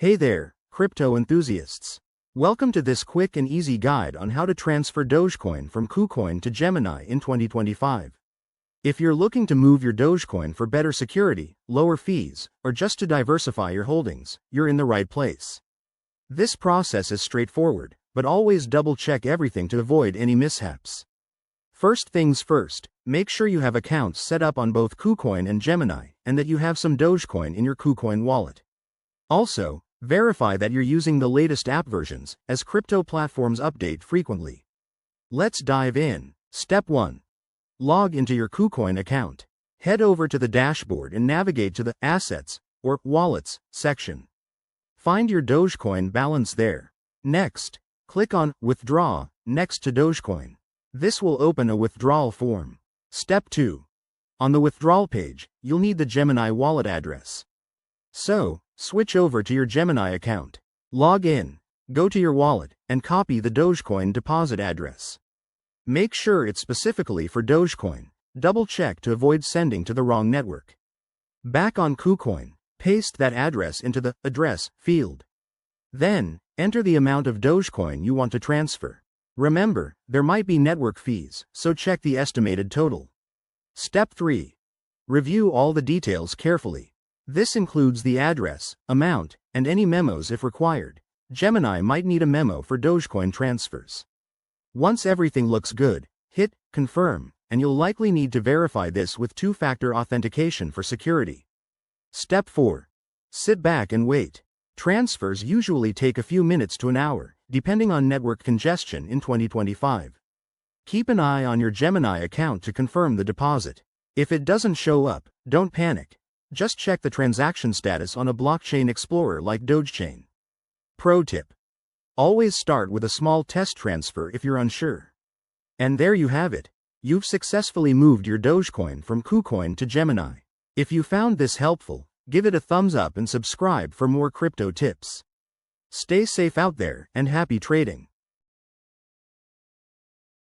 Hey there, crypto enthusiasts. Welcome to this quick and easy guide on how to transfer Dogecoin from KuCoin to Gemini in 2025. If you're looking to move your Dogecoin for better security, lower fees, or just to diversify your holdings, you're in the right place. This process is straightforward, but always double-check everything to avoid any mishaps. First things first, make sure you have accounts set up on both KuCoin and Gemini, and that you have some Dogecoin in your KuCoin wallet. Also, verify that you're using the latest app versions, as crypto platforms update frequently. Let's dive in. Step 1. Log into your KuCoin account. Head over to the dashboard and navigate to the Assets, or Wallets, section. Find your Dogecoin balance there. Next, click on Withdraw next to Dogecoin. This will open a withdrawal form. Step 2. On the withdrawal page, you'll need the Gemini wallet address. So, switch over to your Gemini account. Log in, go to your wallet, and copy the Dogecoin deposit address. Make sure it's specifically for Dogecoin. Double-check to avoid sending to the wrong network. Back on KuCoin, paste that address into the Address field. Then, enter the amount of Dogecoin you want to transfer. Remember, there might be network fees, so check the estimated total. Step 3. Review all the details carefully. This includes the address, amount, and any memos if required. Gemini might need a memo for Dogecoin transfers. Once everything looks good, hit Confirm, and you'll likely need to verify this with two-factor authentication for security. Step 4. Sit back and wait. Transfers usually take a few minutes to an hour, depending on network congestion in 2025. Keep an eye on your Gemini account to confirm the deposit. If it doesn't show up, don't panic. Just check the transaction status on a blockchain explorer like Dogechain. Pro tip. Always start with a small test transfer if you're unsure. And there you have it. You've successfully moved your Dogecoin from KuCoin to Gemini. If you found this helpful, give it a thumbs up and subscribe for more crypto tips. Stay safe out there and happy trading.